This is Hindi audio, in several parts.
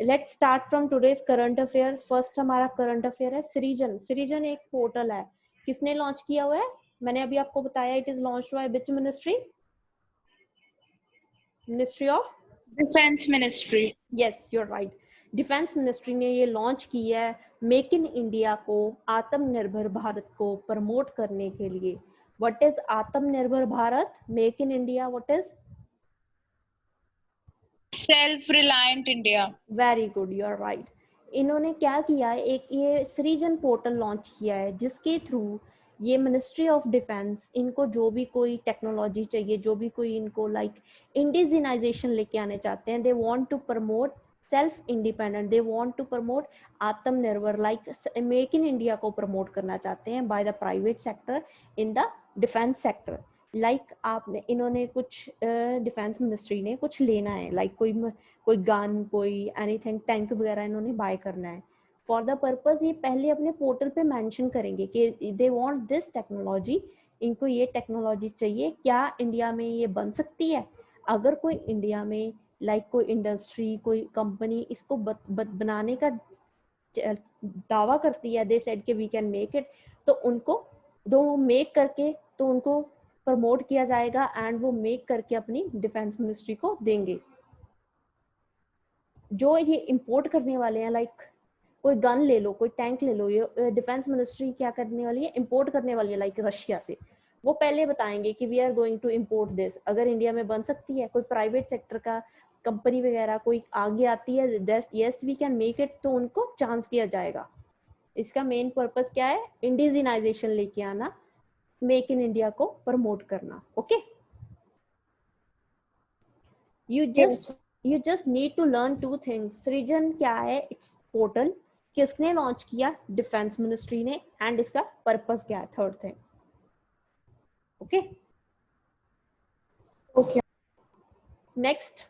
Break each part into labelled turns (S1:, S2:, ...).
S1: Let's start from today's current affair. First हमारा करंट अफेयर है सृजन। सृजन एक पोर्टल है, किसने लॉन्च किया हुआ है? मैंने अभी आपको बताया, it is launch by which ministry? Ministry of
S2: defence ministry.
S1: Yes, you are right. Defence ministry ने ये लॉन्च किया है मेक इन इंडिया को, आत्मनिर्भर भारत को प्रमोट करने के लिए। What is Atmanirbhar Bharat? Make in India what is?
S2: Self reliant India.
S1: Very good, you are right. इन्होंने क्या किया है, एक ये सृजन पोर्टल लॉन्च किया है जिसके थ्रू ये मिनिस्ट्री ऑफ डिफेंस इनको जो भी कोई टेक्नोलॉजी चाहिए, जो भी कोई इनको लाइक इंडिजिनाइजेशन लेके आने चाहते हैं, they want to promote self independent, they want to promote Atmanirbhar, like make in India को प्रमोट करना चाहते हैं by the private sector in the defence sector. Like आपने इन्होंने कुछ डिफेंस मिनिस्ट्री ने कुछ लेना है, लाइक कोई गन, कोई एनीथिंग, टैंक वगैरह इन्होंने बाय करना है। फॉर द पर्पस ये पहले अपने पोर्टल पे मेंशन करेंगे कि दे वांट दिस टेक्नोलॉजी, इनको ये टेक्नोलॉजी चाहिए, क्या इंडिया में ये बन सकती है? अगर कोई इंडिया में लाइक कोई इंडस्ट्री, कोई कंपनी इसको बनाने का दावा करती है, दे सेड कि वी कैन मेक इट, तो उनको दो मेक करके तो उनको प्रमोट किया जाएगा एंड वो मेक करके अपनी डिफेंस मिनिस्ट्री को देंगे। जो ये इंपोर्ट करने वाले हैं, लाइक कोई गन ले लो, कोई टैंक ले लो, ये डिफेंस मिनिस्ट्री क्या करने वाली है? इंपोर्ट करने वाली है, लाइक रशिया से। वो पहले बताएंगे कि we are going to import this, अगर इंडिया में बन सकती है, कोई प्राइवेट सेक्टर का कंपनी वगैरह कोई आगे आती है, yes we can make it, तो उनको चांस दिया जाएगा। इसका मेन पर्पस क्या है? इंडिजिनाइजेशन लेके आना, मेक इन इंडिया को प्रमोट करना। Okay, you just need to learn two things. Srijan क्या है? It's portal. किसने लॉन्च किया? डिफेंस मिनिस्ट्री ने। एंड इसका पर्पस क्या है? Third thing. Okay,
S2: okay.
S1: Next,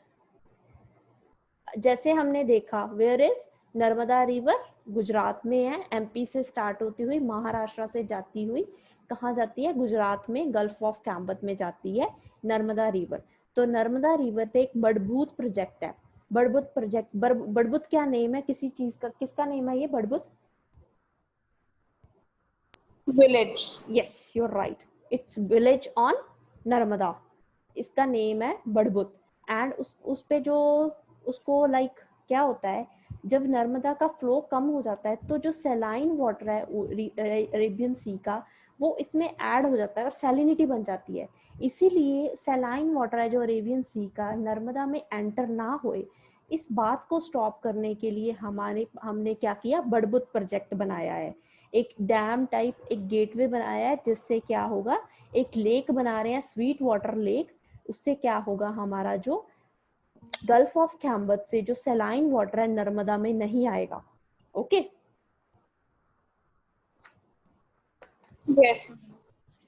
S1: जैसे हमने देखा, where is Narmada river? Gujarat में है, एमपी से स्टार्ट होती हुई महाराष्ट्र से जाती हुई कहाँ जाती है? गुजरात में गल्फ ऑफ कैम्बत में जाती है नर्मदा रिवर। तो नर्मदा रिवर पे एक बड़बूत प्रोजेक्ट है। बड़बूत प्रोजेक्ट, बड़बूत क्या नेम है किसी चीज का? किसका नेम है ये बड़बूत?
S2: Village.
S1: Yes, you are right, it's village on Narmada. इसका नेम है बड़बूत। एंड उस पे जो उसको लाइक क्या होता है, जब नर्मदा का फ्लो कम हो जाता है तो जो सैलाइन वाटर है अरेबियन सी का, वो इसमें ऐड हो जाता है और सैलिनिटी बन जाती है। इसीलिए सैलाइन वाटर है जो अरेबियन सी का नर्मदा में एंटर ना होए, इस बात को स्टॉप करने के लिए हमने क्या किया? बड़बूत प्रोजेक्ट बनाया है। एक डैम टाइप एक गेटवे बनाया है, जिससे क्या होगा, एक लेक बना रहे हैं, स्वीट वाटर लेक। उससे क्या होगा, हमारा जो गल्फ ऑफ कैम्बत से जो सैलाइन वाटर है नर्मदा में नहीं आएगा। Okay,
S2: yes.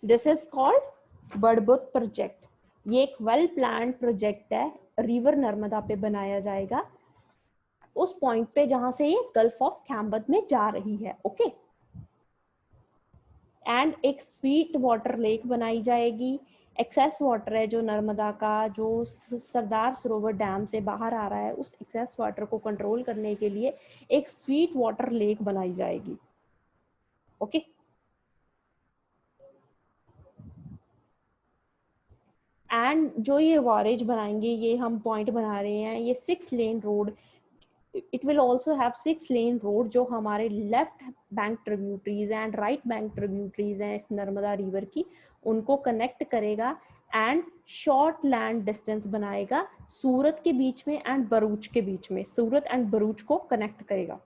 S1: This is called बड़बूत प्रोजेक्ट। ये एक वेल प्लान्ड प्रोजेक्ट है, रिवर नर्मदा पे बनाया जाएगा, उस पॉइंट पे जहां से ये गल्फ ऑफ कैम्बत में जा रही है। ओके, एंड एक स्वीट वाटर लेक बनाई जाएगी। एक्सेस वाटर है जो नर्मदा का, जो सरदार सरोवर डैम से बाहर आ रहा है, उस एक्सेस वाटर को कंट्रोल करने के लिए एक स्वीट वाटर लेक बनाई जाएगी। ओके, एंड जो ये वॉरेज बनाएंगे, ये हम पॉइंट बना रहे हैं, ये 6 lane road, it will also have 6 lane road जो हमारे left bank tributaries and right bank tributaries हैं इस नर्मदा रिवर की, उनको कनेक्ट करेगा। एंड शॉर्ट लैंड डिस्टेंस बनाएगा सूरत के बीच में एंड भरूच के बीच में, सूरत एंड भरूच को कनेक्ट करेगा।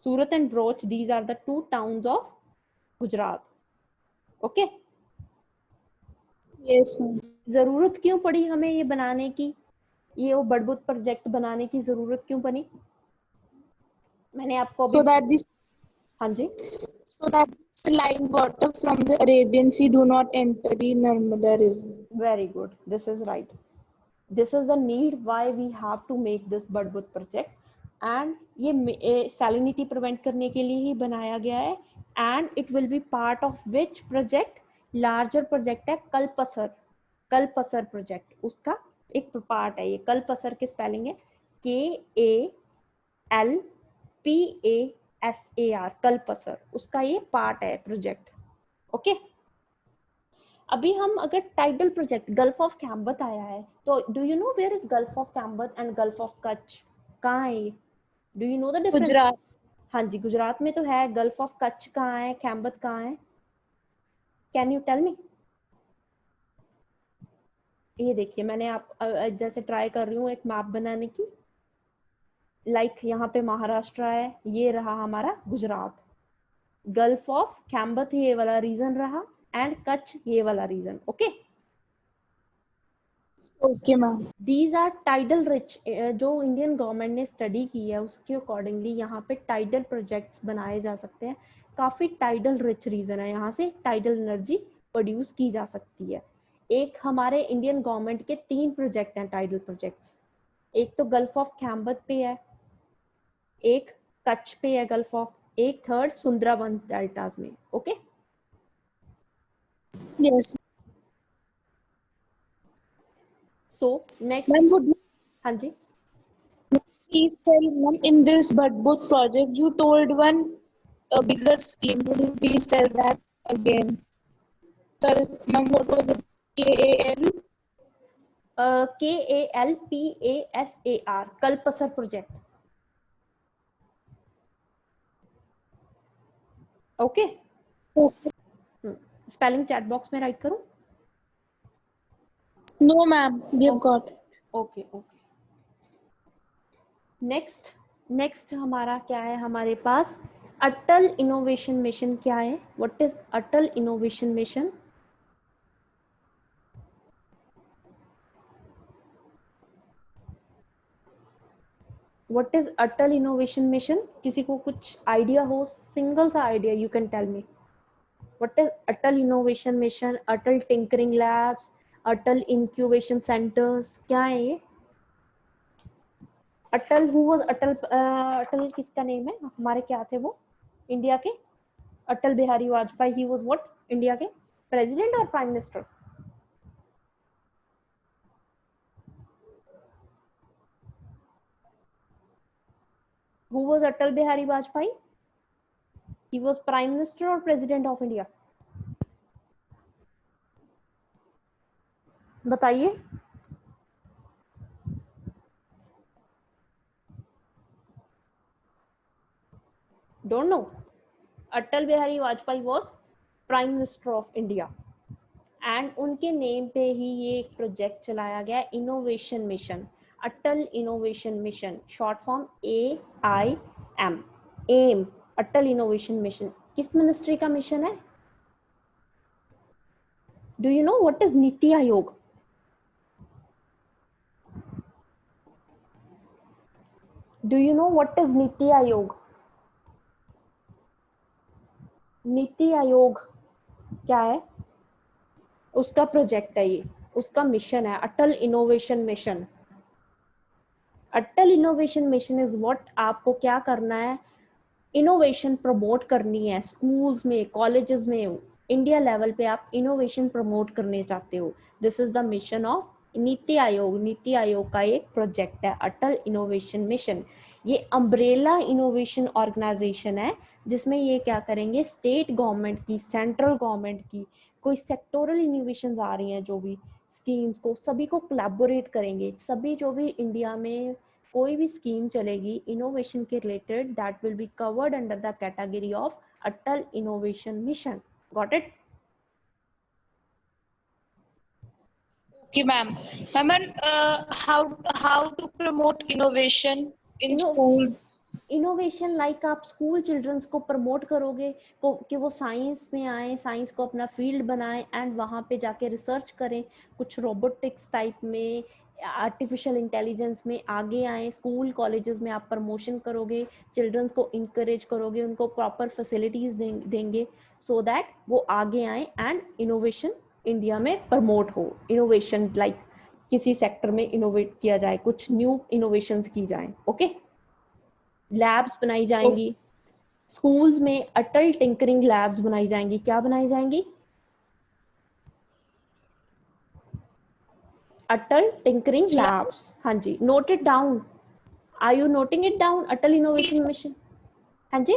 S1: Surat and Bharuch, these are the 2 towns of Gujarat. Okay,
S2: yes.
S1: जरूरत क्यों पड़ी हमें ये बनाने की, ये वो बड़बूत प्रोजेक्ट बनाने की जरूरत क्यों बनी? मैंने आपको अभी
S2: So that this
S1: हाँ जी,
S2: so that saline water from the Arabian Sea do not enter the Narmada River.
S1: very good, this is right, this is the need why we have to make this बड़बूत प्रोजेक्ट। एंड ये सैलिनिटी प्रिवेंट करने के लिए ही बनाया गया है। And it will be part of which project? Larger project है कल्पसर, कल्पसर प्रोजेक्ट उसका एक पार्ट है। ये कल्पसर की स्पेलिंग है KALPASAR, KALPASAR, कल्पसर, उसका ये पार्ट है प्रोजेक्ट। ओके, अभी हम अगर tidal project gulf of Khambhat आया है, तो do you know where is gulf of Khambhat and gulf of Kutch? कहाँ है ये? Do you know the difference?
S2: Gujarat.
S1: हाँ जी, गुजरात में तो है। गल्फ ऑफ कच्छ कहाँ है, कैम्बत कहाँ है? Can you tell me? ये देखिए, मैंने आप जैसे ट्राई कर रही हूँ एक मैप बनाने की। लाइक यहाँ पे महाराष्ट्र है, ये रहा हमारा गुजरात। गल्फ ऑफ कैम्बत ये वाला रीजन रहा, एंड कच्छ ये वाला region. Okay,
S2: okay ma'am.
S1: These are tidal rich. जो इंडियन गवर्नमेंट ने स्टडी की है उसके अकॉर्डिंगली यहाँ पे टाइडल प्रोजेक्ट्स बनाए जा सकते हैं। काफी टाइडल रिच रीजन है, यहाँ से टाइडल एनर्जी प्रोड्यूस की जा सकती है। एक हमारे इंडियन गवर्नमेंट के 3 प्रोजेक्ट हैं टाइडल प्रोजेक्ट्स। एक तो गल्फ ऑफ कैम्बत पे है, एक कच्छ पे है गल्फ ऑफ, एक थर्ड सुंदरबंस डेल्टास में। Okay,
S2: yes
S1: so next.
S2: Ma'am, would you
S1: हाँ जी,
S2: please tell ma'am, in this Bhattbooth project you told one bigger scheme, would you please tell that again? Tell ma'am, what was it? KAL?
S1: KALPASAR, Kalpasar project. Okay,
S2: Okay.
S1: Spelling chat box में राइट करूं?
S2: No ma'am, we have got it.
S1: Okay okay, next. Next हमारा क्या है हमारे पास? अटल इनोवेशन मिशन। क्या है? What is Atal innovation mission? What is Atal innovation mission? किसी को कुछ आइडिया हो, सिंगल सा idea, you can tell me. What is Atal innovation mission? Atal tinkering labs, Atal incubation centres, क्या है ये? अटल, हु वाज अटल? अटल किसका नेम है? हमारे क्या थे वो इंडिया के? Atal Bihari Vajpayee, he was what? India के प्रेसिडेंट और prime minister? Who was Atal Bihari Vajpayee? He was Prime Minister or President of India? बताइए। Don't know. Atal Bihari Vajpayee was Prime Minister of India. And उनके नेम पे ही ये एक प्रोजेक्ट चलाया गया, innovation mission. Atal innovation mission, short form AIM, aim, Atal innovation mission. किस मिनिस्ट्री का मिशन है? Do you know what is NITI Aayog? Do you know what is NITI Aayog? NITI Aayog क्या है? उसका प्रोजेक्ट है ये, उसका मिशन है Atal innovation mission. Atal innovation mission is what, आपको क्या करना है? इनोवेशन प्रमोट करनी है स्कूल्स में, कॉलेजेस में, इंडिया लेवल पे आप इनोवेशन प्रमोट करने चाहते हो। This is the mission of नीति आयोग। नीति आयोग का एक प्रोजेक्ट है अटल इनोवेशन मिशन। ये अम्ब्रेला इनोवेशन ऑर्गेनाइजेशन है, जिसमें ये क्या करेंगे, स्टेट गवर्नमेंट की, सेंट्रल गवर्नमेंट की कोई सेक्टोरल इनोवेशन आ रही हैं, जो भी स्कीम्स को, सभी को कोलैबोरेट करेंगे। सभी जो भी इंडिया में कोई भी स्कीम चलेगी इनोवेशन के related, that will be covered under the category of Atal innovation mission. Got it?
S2: Okay ma'am. Ma'am, and how to promote innovation in school?
S1: Innovation like आप स्कूल चिल्ड्रंस को प्रमोट करोगे को कि वो साइंस में आए, साइंस को अपना फील्ड बनाएं एंड वहाँ पे जाके रिसर्च करें, कुछ रोबोटिक्स टाइप में, आर्टिफिशियल इंटेलिजेंस में आगे आए। स्कूल कॉलेजेस में आप प्रमोशन करोगे, चिल्ड्रंस को इंकरेज करोगे, उनको प्रॉपर फैसिलिटीज देंगे सो दैट वो आगे आए एंड इनोवेशन इंडिया में प्रमोट हो। इनोवेशन लाइक किसी सेक्टर में इनोवेट किया जाए, कुछ न्यू इनोवेशंस की जाए। ओके, लैब्स बनाई जाएंगी स्कूल्स में, अटल टिंकरिंग लैब्स बनाई जाएंगी। क्या बनाई जाएंगी? Atal tinkering labs. हाँ जी, note it down. Are you noting it down? Atal innovation mission. हाँ जी.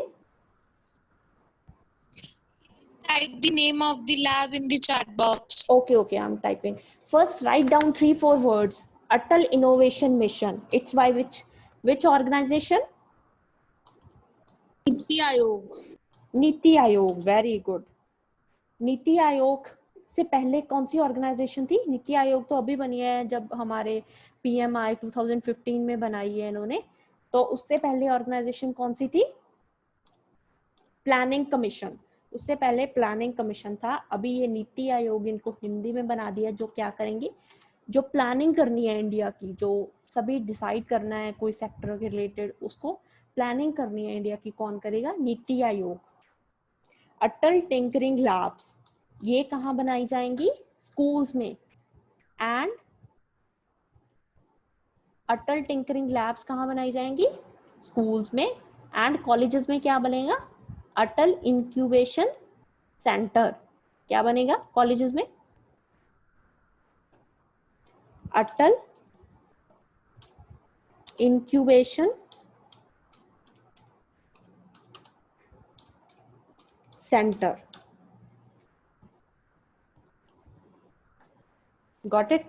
S2: Type the name of the lab in the chat box.
S1: Okay, okay, I'm typing. First, write down 3-4 words. Atal Innovation Mission. It's by which organization?
S2: Niti Aayog.
S1: NITI Aayog. Very good. NITI Aayog से पहले कौन सी ऑर्गेनाइजेशन थी? नीति आयोग तो अभी बनी है, जब हमारे PMI 2015 में बनाई है इन्होंने. तो उससे पहले ऑर्गेनाइजेशन कौन सी थी? Planning commission. उससे पहले प्लानिंग कमीशन था. अभी ये नीति आयोग इनको हिंदी में बना दिया, जो क्या करेंगे, जो प्लानिंग करनी है इंडिया की, जो सभी डिसाइड करना है कोई सेक्टर के रिलेटेड, उसको प्लानिंग करनी है इंडिया की, कौन करेगा? नीति आयोग. अटल टिंकरिंग लैब्स, ये कहाँ बनाई जाएंगी? स्कूल्स में. एंड अटल टिंकरिंग लैब्स कहाँ बनाई जाएंगी? स्कूल्स में. एंड कॉलेजेस में क्या बनेगा? Atal incubation centre. क्या बनेगा कॉलेजेस में? Atal incubation centre. Got it?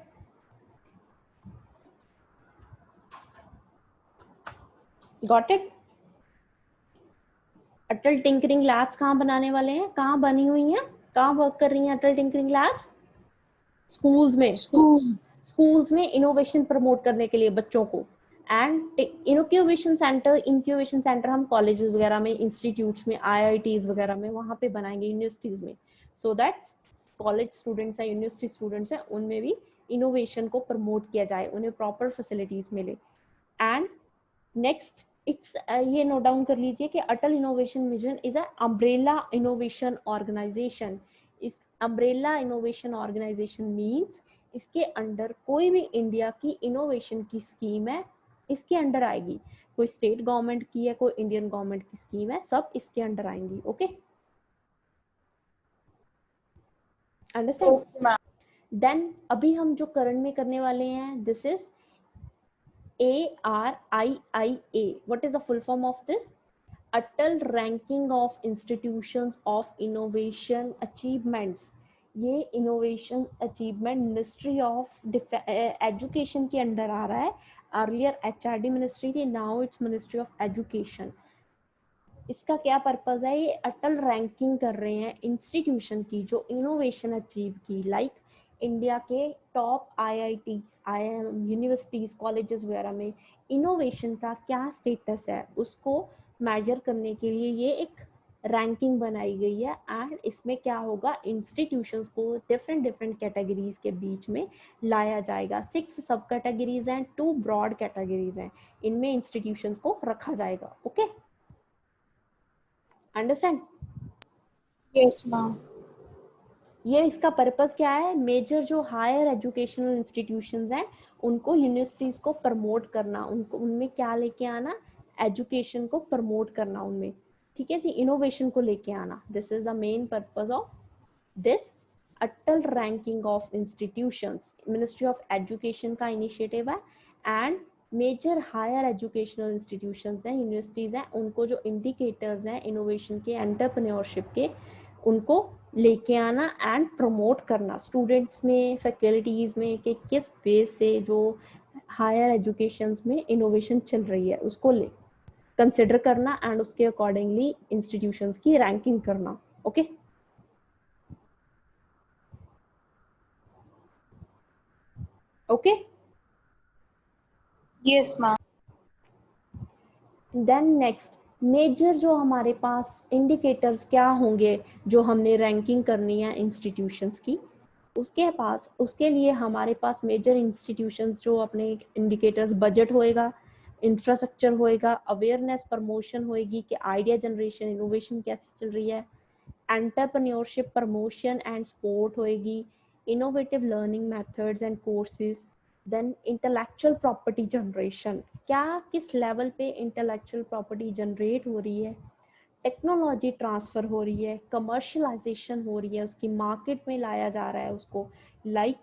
S1: Got it? Atal tinkering labs कहाँ बनाने वाले हैं? कहाँ बनी हुई हैं? कहाँ वर्क कर रही हैं अटल टिंकरिंग लैब्स? स्कूल्स में. स्कूल्स में इनोवेशन प्रमोट करने के लिए बच्चों को. एंड इंक्यूबेशन सेंटर हम कॉलेजेस वगैरह में, इंस्टीट्यूट्स में, IITs वगैरह में, वहां पे बनाएंगे, यूनिवर्सिटीज में, सो दैट कॉलेज स्टूडेंट्स हैं, यूनिवर्सिटी स्टूडेंट्स हैं, उनमें भी इनोवेशन को प्रमोट किया जाए, उन्हें प्रॉपर फैसिलिटीज मिले. एंड नेक्स्ट, ये नोट डाउन कर लीजिए कि Atal innovation mission is a umbrella innovation organisation. इस अम्ब्रेला इनोवेशन ऑर्गेनाइजेशन मीन्स इसके अंडर कोई भी इंडिया की इनोवेशन की स्कीम है, इसके अंडर आएगी. कोई स्टेट गवर्नमेंट की है, कोई इंडियन गवर्नमेंट की स्कीम है, सब इसके अंडर आएंगी. Okay, understand? देन अभी हम जो करंट में करने वाले हैं, this is ARIIA. What is the full form of this? Atal Ranking of Institutions of Innovation Achievements. ये innovation achievement ministry of education के अंडर आ रहा है. अर्लियर HRD मिनिस्ट्री थी, now it's ministry of education. इसका क्या पर्पज है? ये अटल रैंकिंग कर रहे हैं इंस्टीट्यूशन की जो इनोवेशन अचीव की, लाइक इंडिया के top IIT, IIM, universities, colleges वगैरह में इनोवेशन का क्या स्टेटस है, उसको मेजर करने के लिए ये एक रैंकिंग बनाई गई है. एंड इसमें क्या होगा, इंस्टीट्यूशंस को डिफरेंट कैटेगरीज के बीच में लाया जाएगा. 6 सब कैटेगरीज हैं, 2 ब्रॉड कैटेगरीज हैं, इनमें इंस्टीट्यूशंस को रखा जाएगा. Okay, understand?
S2: Yes, ma'am.
S1: ये इसका पर्पस क्या है? मेजर जो हायर एजुकेशनल इंस्टीट्यूशंस हैं उनको, यूनिवर्सिटीज को प्रमोट करना, उनको उनमें क्या लेके आना? एजुकेशन को प्रमोट करना उनमें. ठीक है जी, इनोवेशन को लेके आना. This is the main purpose of this Atal ranking of institutions. Ministry of education का इनिशिएटिव है. And major higher educational institutions हैं, यूनिवर्सिटीज हैं, उनको जो इंडिकेटर्स हैं इनोवेशन के, एंटरप्रेन्योरशिप के, उनको लेके आना एंड प्रमोट करना स्टूडेंट्स में, फैकल्टीज में, कि किस बेस से जो हायर एजुकेशन में इनोवेशन चल रही है उसको ले कंसिडर करना एंड उसके अकॉर्डिंगली इंस्टीट्यूशंस की रैंकिंग करना. Okay, okay.
S2: Yes, ma'am.
S1: Then next, major जो हमारे पास इंडिकेटर्स क्या होंगे जो हमने रैंकिंग करनी है इंस्टीट्यूशंस की, उसके लिए हमारे पास मेजर इंस्टीट्यूशंस जो अपने इंडिकेटर्स, बजट होएगा, इंफ्रास्ट्रक्चर होएगा, अवेयरनेस प्रमोशन होएगी कि आइडिया जनरेशन, इनोवेशन कैसे चल रही है, एंटरप्रेन्योरशिप प्रमोशन एंड सपोर्ट होएगी, innovative learning methods and courses. Then intellectual property generation, क्या किस लेवल पे इंटेलेक्चुअल प्रॉपर्टी जनरेट हो रही है, टेक्नोलॉजी ट्रांसफर हो रही है, कमर्शलाइजेशन हो रही है, उसकी मार्केट में लाया जा रहा है उसको, लाइक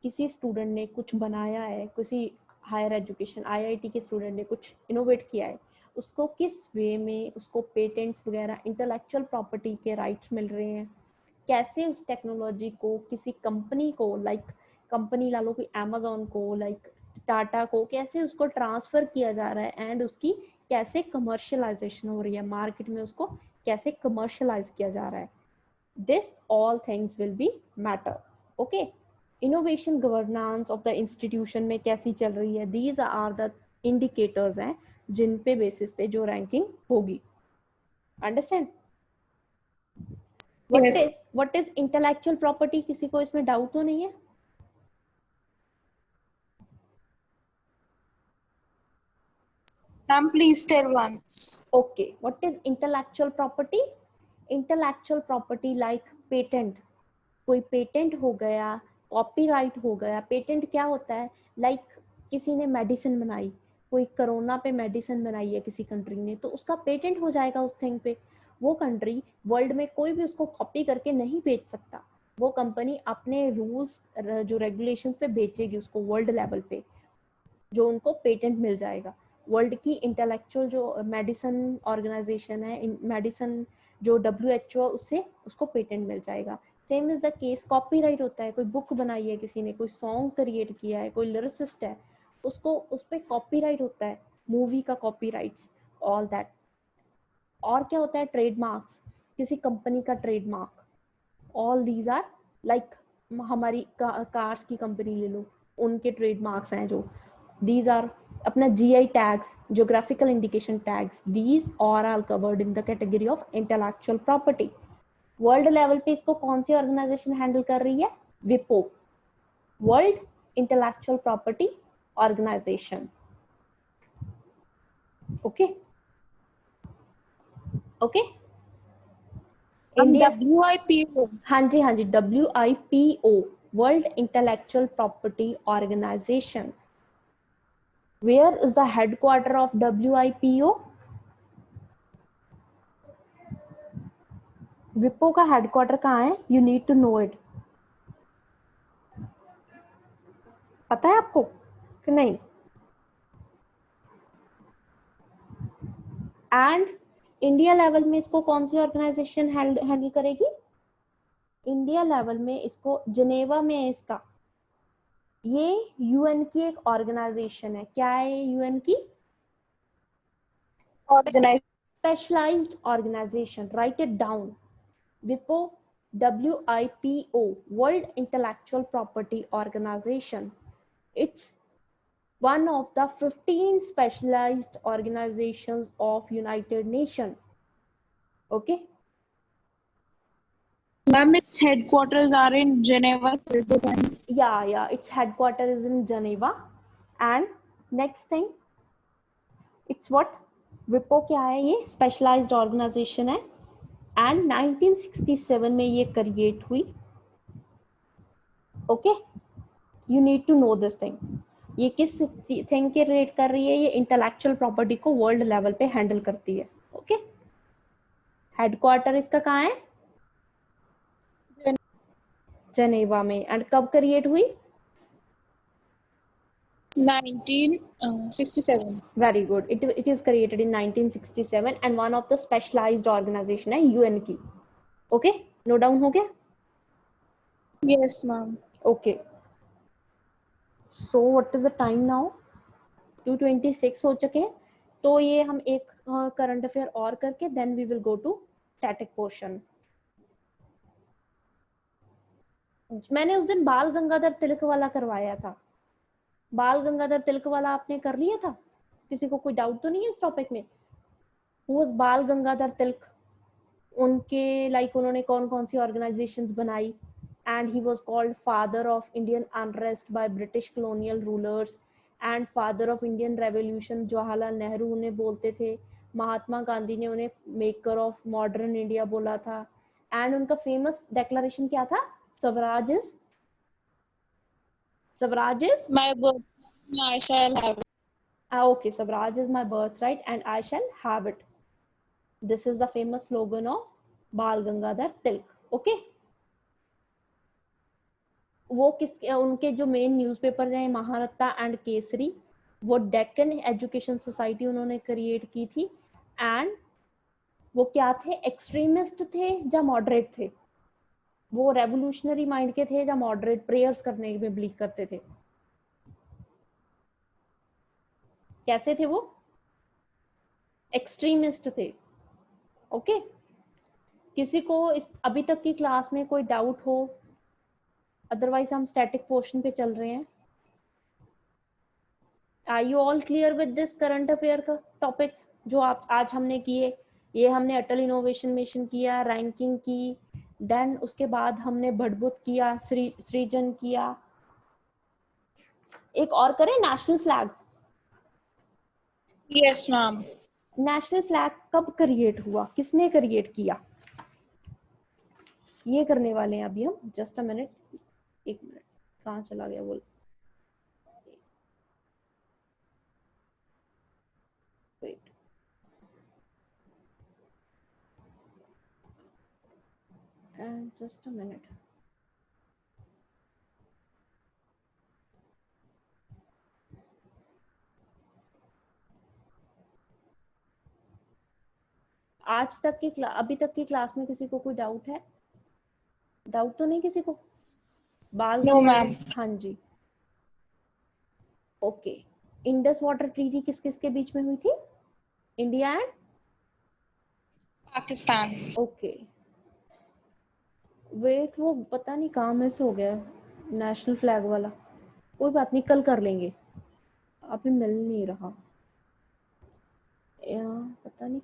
S1: किसी स्टूडेंट ने कुछ बनाया है, किसी हायर एजुकेशन आईआईटी के स्टूडेंट ने कुछ इनोवेट किया है, उसको किस वे में उसको पेटेंट्स वगैरह इंटेलेक्चुअल प्रॉपर्टी के राइट्स मिल रहे हैं, कैसे उस टेक्नोलॉजी को किसी कंपनी को, लाइक कंपनी ला लो कोई अमेजोन को, लाइक टाटा को, कैसे उसको ट्रांसफर किया जा रहा है एंड उसकी कैसे कमर्शियलाइजेशन हो रही है मार्केट में, उसको कैसे कमर्शियलाइज किया जा रहा है. This all things will be matter. Okay. Innovation governance of the institution में कैसी चल रही है, these are the indicators हैं जिन पे बेसिस पे जो रैंकिंग होगी. Understand? What is intellectual property? किसी को इसमें डाउट तो नहीं है?
S2: Ma'am, please tell once.
S1: Okay. What is intellectual property? Intellectual property like patent. कोई पेटेंट हो गया, कॉपीराइट हो गया. पेटेंट क्या होता है, लाइक किसी ने मेडिसिन बनाई, कोई कोरोना पे मेडिसिन बनाई है किसी कंट्री ने, तो उसका पेटेंट हो जाएगा उस थिंग पे. वो कंट्री वर्ल्ड में कोई भी उसको कॉपी करके नहीं बेच सकता. वो कंपनी अपने रूल्स जो रेगुलेशंस पे बेचेगी उसको वर्ल्ड लेवल पे, जो उनको पेटेंट मिल जाएगा. वर्ल्ड की इंटेलेक्चुअल जो मेडिसिन ऑर्गेनाइजेशन है, मेडिसिन जो WHO है, उससे उसको पेटेंट मिल जाएगा. Same is the case copyright होता है, कोई बुक बनाई है किसी ने, कोई सॉन्ग क्रिएट किया है, कोई लिरिसिस्ट है, उसको उस पर कॉपीराइट होता है, मूवी का कॉपीराइट्स, ऑल दैट. और क्या होता है, ट्रेडमार्क्स, किसी कंपनी का trademark, all these are like हमारी कार्स की कंपनी ले लो, उनके ट्रेडमार्क्स हैं जो, these are अपना GI tags, geographical indication tags, these all are covered in the category of intellectual property. World level पे इसको कौन सी ऑर्गेनाइजेशन हैंडल कर रही है, विपो, World Intellectual Property Organisation. Okay okay. India
S2: WIPO.
S1: हाँ जी WIPO, World Intellectual Property Organisation. Where is the headquarter of WIPO? विपो का हेडक्वार्टर कहाँ है, you need to know it. पता है आपको कि नहीं? एंड इंडिया लेवल में इसको कौन सी ऑर्गेनाइजेशन हैंडल करेगी? इंडिया लेवल में इसको जिनेवा में है इसका. ये यूएन की एक ऑर्गेनाइजेशन है. क्या है ये यूएन की? Specialised organisation. Write it down. विपो, WIPO, World Intellectual Property Organization. It's one of the 15 specialized organizations of United Nations. Okay.
S2: Ma'am, its headquarters are in Geneva, Switzerland.
S1: Yeah, its headquarters is in Geneva. And next thing, it's what? विपो क्या है? ये स्पेशलाइज्ड ऑर्गेनाइजेशन है एंड 1967 में ये क्रिएट हुई. Okay, you need to know this thing. ये किस थिंग के रिलेट कर रही है? ये इंटेलेक्चुअल प्रॉपर्टी को वर्ल्ड लेवल पे हैंडल करती है. ओके, हेडक्वार्टर इसका कहाँ है? जनेवा में. एंड कब क्रिएट हुई?
S2: 1967.
S1: Very good. It is created in 1967 and one of the specialised organisation है यूएन की. ओके, नो डाउन हो गया?
S2: Yes, ma'am.
S1: Okay, so what is the time now? 2:26 हो चुके हैं. तो ये हम एक करंट अफेयर और करके then we will go to static portion. मैंने उस दिन बाल गंगाधर तिलक वाला करवाया था. बाल गंगाधर तिलक वाला आपने कर लिया था? किसी को कोई डाउट तो नहीं है इस टॉपिक में? हु वाज बाल गंगाधर तिलक? उनके लाइक उन्होंने कौन कौन सी ऑर्गेनाइजेशंस बनाई? And he was called father of Indian unrest by British colonial rulers and father of Indian revolution. Jawaharlal Nehru उन्हें बोलते थे. महात्मा गांधी ने उन्हें मेकर ऑफ मॉडर्न इंडिया बोला था. एंड उनका फेमस डेक्लेरेशन क्या था? Swaraj is
S2: My birth, I shall have it.
S1: Okay, Swaraj is my birthright and I shall have it. This is the famous slogan of Bal Gangadhar Tilak. Okay. वो किस उनके जो मेन न्यूज़पेपर हैं महारत्ता एंड केसरी, वो डेक्कन एजुकेशन सोसाइटी उन्होंने क्रिएट की थी। एंड वो क्या थे, एक्सट्रीमिस्ट थे या मॉडरेट थे? वो रेवोल्यूशनरी माइंड के थे या मॉडरेट, प्रेयर्स करने में बिलीव करते थे? कैसे थे वो? एक्सट्रीमिस्ट थे। ओके, किसी को इस अभी तक की क्लास में कोई डाउट हो? अदरवाइज हम स्टैटिक पोर्शन पे चल रहे हैं। Are you all clear with this current affair का टॉपिक्स जो आप आज हमने किए? ये हमने अटल इनोवेशन मिशन किया, रैंकिंग की, देन उसके बाद हमने भड़बुत किया, सृजन किया। एक और करें, national flag.
S2: Yes, ma'am.
S1: National flag कब क्रिएट हुआ, किसने क्रिएट किया? ये करने वाले हैं अभी हम। जस्ट अ मिनट, एक मिनट, कहाँ चला गया बोल। Wait, and just a minute. आज तक की अभी तक की क्लास में किसी को कोई डाउट है? डाउट तो नहीं किसी को? बाल
S2: No, ma'am.
S1: हाँ जी। ओके, इंडस वाटर ट्रीटी किस किस के बीच में हुई थी? India and
S2: Pakistan.
S1: Okay. Wait, वो पता नहीं कहाँ मिस हो गया नेशनल फ्लैग वाला। कोई बात नहीं, कल कर लेंगे, अभी मिल नहीं रहा। पता नहीं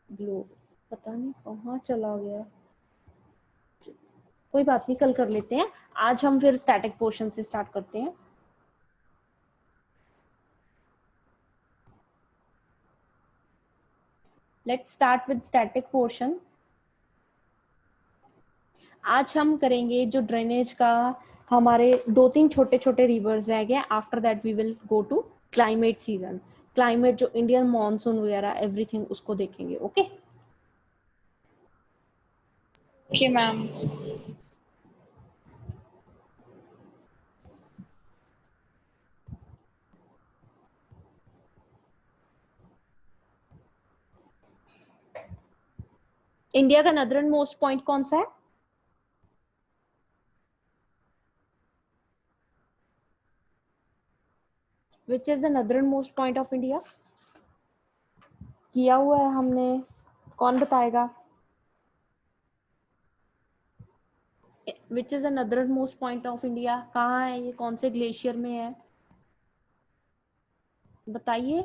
S1: ग्लोब पता नहीं कहाँ चला गया। कोई बात नहीं, कल कर लेते हैं। आज हम फिर स्टैटिक पोर्शन से स्टार्ट करते हैं। Let's start with static portion. आज हम करेंगे जो ड्रेनेज का, हमारे 2-3 छोटे छोटे रिवर्स रह गए। After that we will go to climate season. Climate जो इंडियन मॉनसून वगैरह एवरीथिंग उसको देखेंगे। Okay
S2: Okay, ma'am.
S1: इंडिया का नदरन मोस्ट पॉइंट कौन सा है? Which is the नदरन most point of India? किया हुआ है हमने, कौन बताएगा? Which is the नदरन most point of India, कहाँ है ये, कौन से ग्लेशियर में है, बताइए।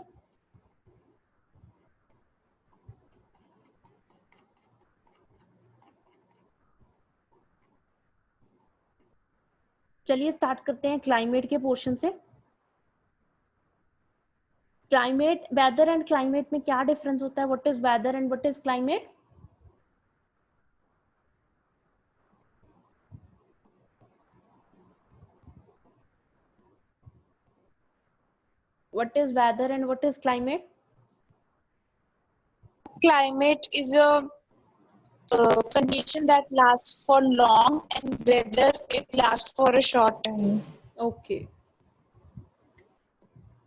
S1: चलिए स्टार्ट करते हैं क्लाइमेट के पोर्शन से। क्लाइमेट, वेदर एंड क्लाइमेट में क्या डिफरेंस होता है? What is whether and what is climate? What is weather and what is climate?
S2: Climate is a condition that lasts for long, and weather it lasts for a short time.
S1: Okay.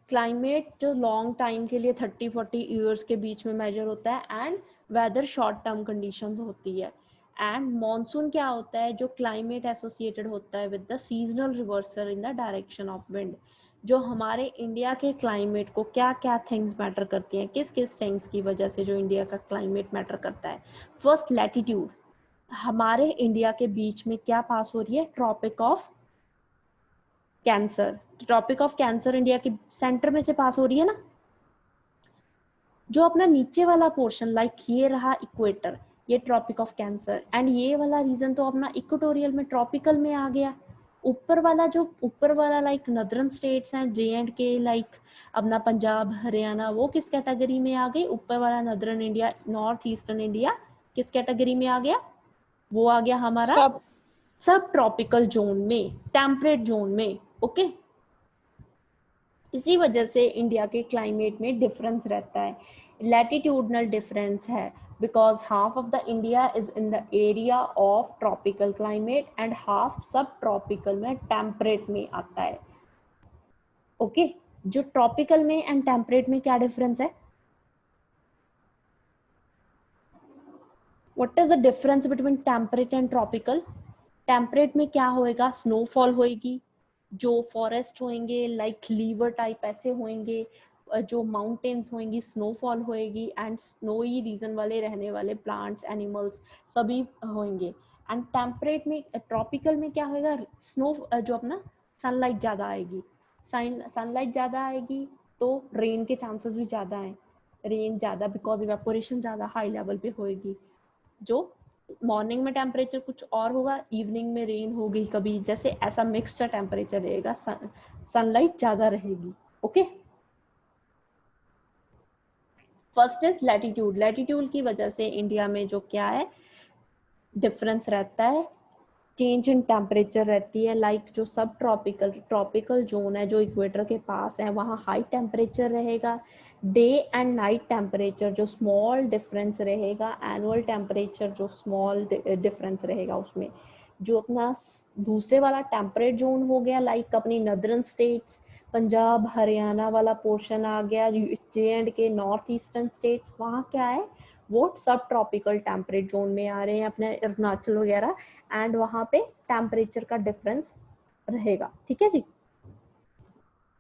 S1: Climate जो लॉन्ग टाइम के लिए 30-40 ईयर्स के बीच में मेजर होता है, and weather short term conditions होती है। एंड मॉनसून क्या होता है? जो क्लाइमेट एसोसिएटेड होता है with the seasonal reversal in the direction of wind. जो हमारे इंडिया के क्लाइमेट को क्या क्या थिंग्स मैटर करती हैं, किस किस थिंग्स की वजह से जो इंडिया का क्लाइमेट मैटर करता है? First, latitude. हमारे इंडिया के बीच में क्या पास हो रही है? Tropic of cancer. Tropic of cancer India के सेंटर में से पास हो रही है ना। जो अपना नीचे वाला पोर्शन, लाइक ये रहा इक्वेटर, ये ट्रॉपिक ऑफ कैंसर, एंड ये वाला रीजन तो अपना इक्वेटोरियल में, ट्रॉपिकल में आ गया। ऊपर वाला, जो ऊपर वाला लाइक नदरन स्टेट्स हैं, J&K, लाइक अपना पंजाब, हरियाणा, वो किस कैटेगरी में आ गए? ऊपर वाला नदरन इंडिया, नॉर्थ ईस्टर्न इंडिया किस कैटेगरी में आ गया? वो आ गया हमारा सब ट्रॉपिकल जोन में, टेम्परेट जोन में। ओके, इसी वजह से इंडिया के क्लाइमेट में डिफरेंस रहता है, लैटिट्यूडनल डिफरेंस है, because half of the India is in the area of tropical climate and half सब ट्रॉपिकल में टेम्परेट में आता है। ओके जो ट्रॉपिकल में एंड टेम्परेट में क्या डिफरेंस है? What is the difference between temperate and tropical? Temperate में क्या होएगा? स्नोफॉल होएगी, जो फॉरेस्ट होंगे लाइक लीवर टाइप ऐसे होंगे, जो माउंटेन्स होंगी स्नोफॉल होएगी, एंड स्नोई रीजन वाले रहने वाले प्लांट्स एनिमल्स सभी होंगे। एंड टेम्परेट में ट्रॉपिकल में क्या होएगा? स्नो जो अपना सनलाइट ज़्यादा आएगी, सनलाइट ज़्यादा आएगी तो रेन के चांसेस भी ज़्यादा हैं, रेन ज़्यादा बिकॉज इवेपोरेशन ज़्यादा हाई लेवल पे होएगी। जो मॉर्निंग में टेम्परेचर कुछ और होगा, इवनिंग में रेन होगी कभी, जैसे ऐसा मिक्सचर टेम्परेचर रहेगा, सनलाइट ज़्यादा रहेगी। Okay, first is latitude. Latitude की वजह से इंडिया में जो क्या है डिफरेंस रहता है, चेंज इन टेम्परेचर रहती है। लाइक जो सब ट्रॉपिकल जोन है जो इक्वेटर के पास है वहाँ हाई टेम्परेचर रहेगा, डे एंड नाइट टेम्परेचर जो स्मॉल डिफरेंस रहेगा, एनुअल टेम्परेचर जो स्मॉल डिफरेंस रहेगा उसमें। जो अपना दूसरे वाला टेम्परेट जोन हो गया लाइक अपनी नदर्न स्टेट्स, पंजाब हरियाणा वाला पोर्शन आ गया, J&K नॉर्थ ईस्टर्न स्टेट्स, वहाँ क्या है वो सब ट्रॉपिकल टेम्परेट जोन में आ रहे हैं, अपने अरुणाचल वगैरह, एंड वहाँ पे टेम्परेचर का डिफरेंस रहेगा। ठीक है जी।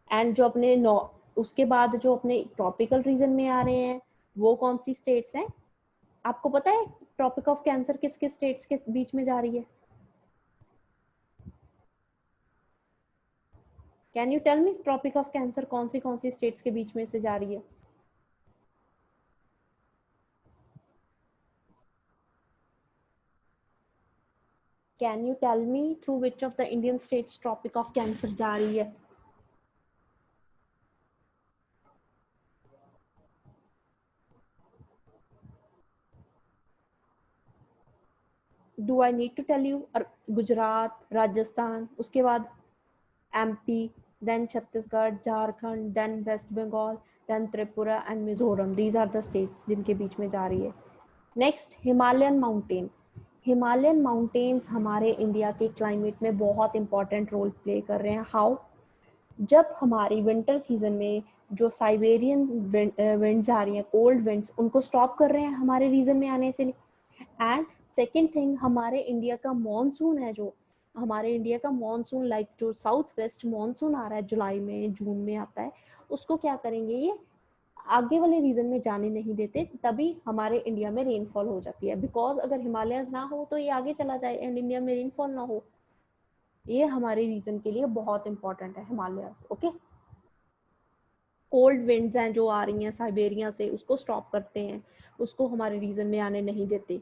S1: एंड जो अपने उसके बाद जो अपने ट्रॉपिकल रीजन में आ रहे हैं वो कौन सी स्टेट्स हैं? आपको पता है ट्रॉपिक ऑफ कैंसर किस किस स्टेट्स के बीच में जा रही है? Can you tell me tropic of cancer कौन सी स्टेट्स के बीच में से जा रही है? Can you tell me through which of the Indian states tropic of cancer जा रही है? Do I need to tell you? Gujarat, Rajasthan, उसके बाद MP, then Chhattisgarh, Jharkhand, then West Bengal, then Tripura and Mizoram. These are the states जिनके बीच में जा रही है। Next Himalayan mountains. Himalayan mountains हमारे इंडिया के क्लाइमेट में बहुत इंपॉर्टेंट रोल प्ले कर रहे हैं। हाउ? जब हमारी विंटर सीजन में जो साइबेरियन विंड्स आ रही हैं, कोल्ड विंड्स, उनको स्टॉप कर रहे हैं हमारे रीजन में आने से। एंड सेकेंड थिंग, हमारे इंडिया का मॉनसून है, जो हमारे इंडिया का मॉनसून लाइक जो साउथ वेस्ट मॉनसून आ रहा है जुलाई में जून में आता है, उसको क्या करेंगे ये आगे वाले रीजन में जाने नहीं देते, तभी हमारे इंडिया में रेनफॉल हो जाती है। बिकॉज अगर हिमालयस ना हो तो ये आगे चला जाए एंड इंडिया में रेनफॉल ना हो। ये हमारे रीजन के लिए बहुत इंपॉर्टेंट है हिमालयस। ओके, कोल्ड विंड्स हैं जो आ रही हैं साइबेरिया से, उसको स्टॉप करते हैं, उसको हमारे रीजन में आने नहीं देते।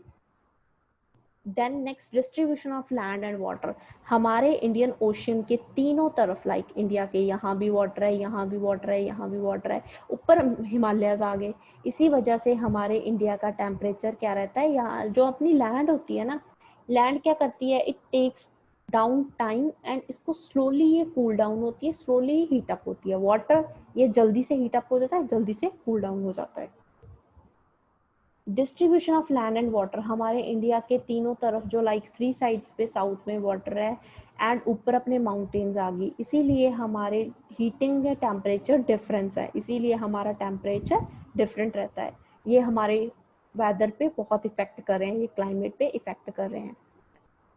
S1: Then next, distribution of land and water. हमारे इंडियन ओशियन के तीनों तरफ, लाइक इंडिया के यहाँ भी वाटर है, यहाँ भी वाटर है, यहाँ भी वाटर है, ऊपर हिमालयस आ गए। इसी वजह से हमारे इंडिया का टेम्परेचर क्या रहता है, यहाँ जो अपनी लैंड होती है ना, लैंड क्या करती है, it takes down time and इसको स्लोली ये कूल डाउन होती है, स्लोली हीट अप होती है। वाटर ये जल्दी से हीट अप हो जाता है, जल्दी से कूल डाउन हो जाता है। Distribution of land and water, हमारे इंडिया के तीनों तरफ जो लाइक 3 साइड्स पे साउथ में वाटर है एंड ऊपर अपने माउंटेन्स आ गई, इसीलिए हमारे हीटिंग या टेम्परेचर डिफरेंस है, इसीलिए हमारा टेम्परेचर डिफरेंट रहता है। ये हमारे वेदर पे बहुत इफेक्ट कर रहे हैं, ये क्लाइमेट पे इफेक्ट कर रहे हैं।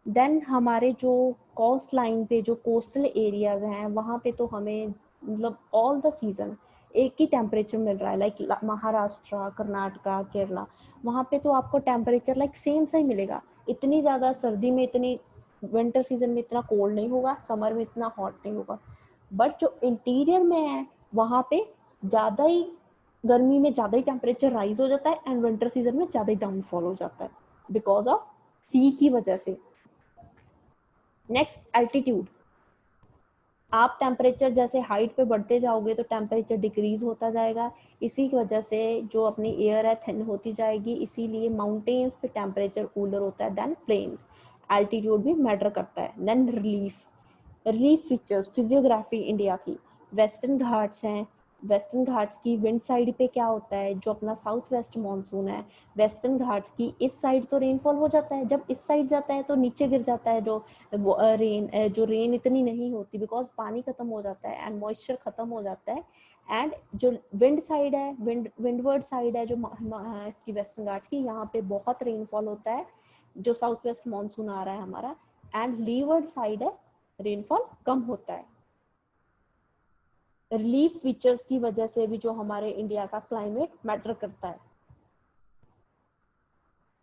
S1: देन हमारे जो कोस्ट लाइन पे जो कोस्टल एरियाज हैं वहाँ पे तो हमें मतलब ऑल द सीजन एक ही टेम्परेचर मिल रहा है, लाइक महाराष्ट्र, कर्नाटका, केरला, वहाँ पे तो आपको टेम्परेचर लाइक सेम सा ही मिलेगा। इतनी ज़्यादा सर्दी में, इतनी विंटर सीजन में इतना कोल्ड नहीं होगा, समर में इतना हॉट नहीं होगा। बट जो इंटीरियर में है वहाँ पे ज़्यादा ही गर्मी में ज़्यादा ही टेम्परेचर राइज हो जाता है एंड विंटर सीजन में ज़्यादा ही डाउनफॉल हो जाता है बिकॉज ऑफ सी की वजह से। Next, altitude. आप टेम्परेचर जैसे हाइट पे बढ़ते जाओगे तो टेम्परेचर डिक्रीज होता जाएगा, इसी की वजह से जो अपनी एयर है थिन होती जाएगी, इसीलिए माउंटेन्स पे टेम्परेचर कूलर होता है देन प्लेन्स। एल्टीट्यूड भी मैटर करता है। Then relief features, physiography India की, वेस्टर्न घाट्स हैं, वेस्टर्न घाट्स की विंड साइड पे क्या होता है, जो अपना साउथ वेस्ट मानसून है, वेस्टर्न घाट्स की इस साइड तो रेनफॉल हो जाता है, जब इस साइड जाता है तो नीचे गिर जाता है जो रेन इतनी नहीं होती, बिकॉज पानी खत्म हो जाता है एंड मॉइस्चर खत्म हो जाता है। एंड जो विंड साइड है, विंडवर्ड साइड है जो इसकी वेस्टर्न घाट्स की, यहाँ पे बहुत रेनफॉल होता है, जो साउथ वेस्ट मानसून आ रहा है हमारा। एंड लीवर्ड साइड है, रेनफॉल कम होता है। रिलीफ फीचर्स की वजह से भी जो हमारे इंडिया का क्लाइमेट मैटर करता है।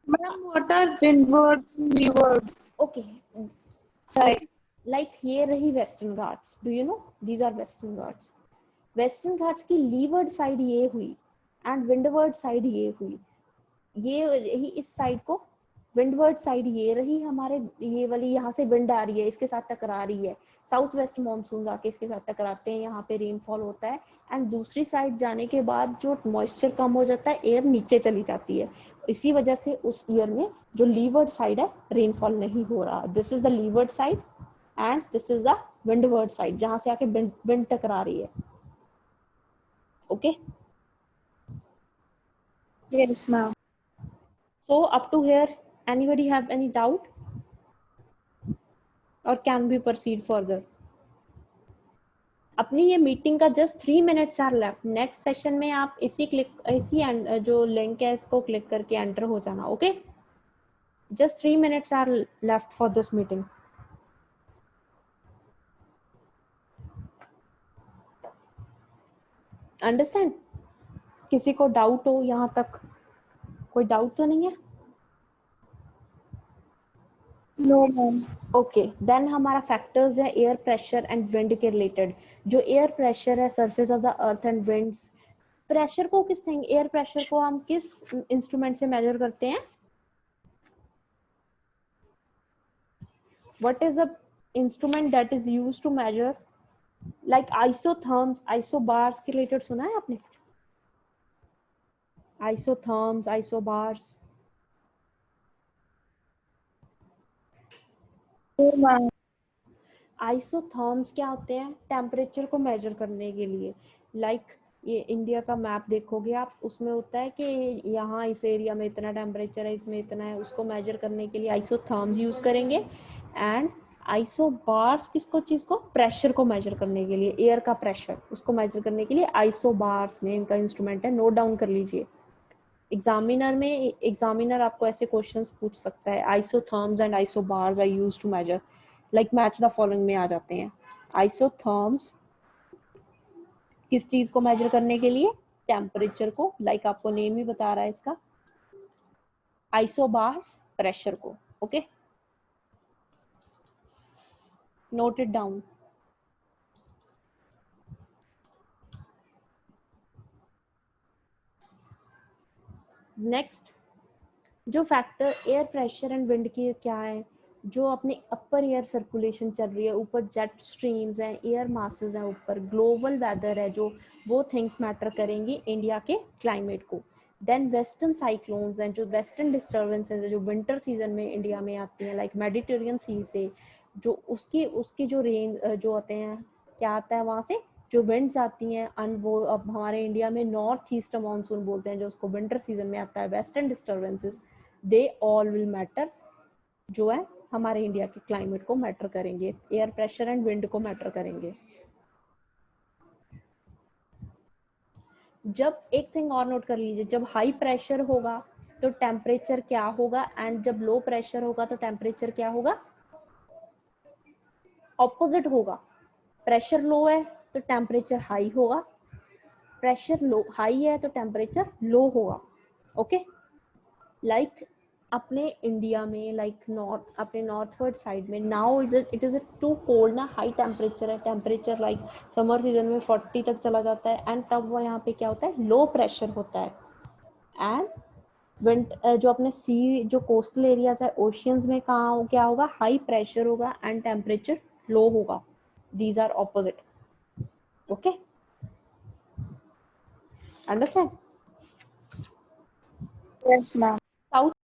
S2: Ma'am, what are windward, leeward
S1: okay,
S2: side?
S1: Like ये रही Western Ghats, do you know these are Western Ghats. Western Ghats की लीवर्ड साइड ये हुई एंड विंडवर्ड साइड ये हुई, ये रही इस साइड को, विंडवर्ड साइड ये रही हमारे, ये वाली यहाँ से विंड आ रही है, इसके साथ टकरा रही है, साउथ वेस्ट मानसून आके इसके साथ टकराते हैं, यहाँ पे रेनफॉल होता है। एंड दूसरी साइड जाने के बाद जो मॉइस्चर कम हो जाता है, एयर नीचे चली जाती है, इसी वजह से उस ईयर में जो लीवर्ड साइड है रेनफॉल नहीं हो रहा। This is the levered side and this is the windward side, जहां से आके विंड टकरा रही है। Okay,
S2: Yes, ma'am.
S1: so up to here, anybody have any doubt or can we proceed further? अपनी ये मीटिंग का just 3 minutes are left, next session में आप इसी जो लिंक है इसको क्लिक करके एंटर हो जाना। Okay, just 3 minutes are left for this meeting. Understand? किसी को डाउट हो यहाँ तक? कोई डाउट तो नहीं है?
S2: No, ma'am.
S1: ओके, देन हमारा फैक्टर्स है एयर प्रेशर एंड विंड के रिलेटेड। जो एयर प्रेशर है, surface of the earth and winds, pressure को किस थिंग, एयर प्रेशर को हम किस इंस्ट्रूमेंट से मेजर करते हैं? What is the instrument that is used to measure, like isotherms, isobars के रिलेटेड सुना है आपने? Isotherms, isobars,
S2: No, ma'am.
S1: Isotherms क्या होते हैं? टेम्परेचर को मेजर करने के लिए। लाइक ये इंडिया का मैप देखोगे आप, उसमें होता है कि यहाँ इस एरिया में इतना टेम्परेचर है, इसमें इतना है, उसको मेजर करने के लिए आइसोथर्म्स यूज करेंगे। एंड आइसोबार्स किसको, चीज को, प्रेशर को मेजर करने के लिए, एयर का प्रेशर उसको मेजर करने के लिए आइसोबार्स नेम का इंस्ट्रूमेंट है, नोट डाउन कर लीजिए। एग्जामिनर आपको ऐसे क्वेश्चंस पूछ सकता है, isotherms and isobars are used to measure, like match the following में आ जाते हैं। आइसोथर्म्स किस चीज को मेजर करने के लिए? टेम्परेचर को, लाइक आपको नेम ही बता रहा है इसका। आइसोबार्स प्रेशर को। Okay, note it down. Next, जो factor air pressure and wind की क्या है, जो अपने अपर एयर सर्कुलेशन चल रही है, ऊपर जेट स्ट्रीम्स हैं, एयर मासेस हैं, ऊपर ग्लोबल वेदर है, जो वो थिंग्स मैटर करेंगी इंडिया के क्लाइमेट को। देन वेस्टर्न साइक्लोन्स हैं, जो वेस्टर्न डिस्टर्बेंसेज है जो विंटर सीजन में इंडिया में आती हैं, लाइक मेडिटेरियन सी से, जो उसकी उसकी जो रेंज जो होते हैं, क्या आता है वहाँ से, जो विंड्स आती हैं, वो अब हमारे इंडिया में नॉर्थ ईस्ट मानसून बोलते हैं, जो उसको विंटर सीजन में आता है। Western disturbances, they all will matter, जो है हमारे इंडिया के क्लाइमेट को मैटर करेंगे, एयर प्रेशर एंड विंड को मैटर करेंगे। जब एक थिंग और नोट कर लीजिए, जब हाई प्रेशर होगा तो टेम्परेचर क्या होगा, एंड जब लो प्रेशर होगा तो टेम्परेचर क्या होगा? ऑपोजिट होगा। प्रेशर लो है तो टेम्परेचर हाई होगा, प्रेशर लो हाई है तो टेम्परेचर लो होगा। ओके, लाइक अपने इंडिया में, लाइक नॉर्थ, अपने नॉर्थवर्ड साइड में now it is too cold ना, हाई टेम्परेचर है, टेम्परेचर लाइक समर सीजन में 40 तक चला जाता है, एंड तब वो यहाँ पे क्या होता है, लो प्रेशर होता है। एंड विंड जो अपने सी, जो कोस्टल एरियाज है, ओशियंस में कहाँ क्या होगा, हाई प्रेशर होगा एंड टेम्परेचर लो होगा। These are opposite. Okay, understand?
S2: Yes, ma'am.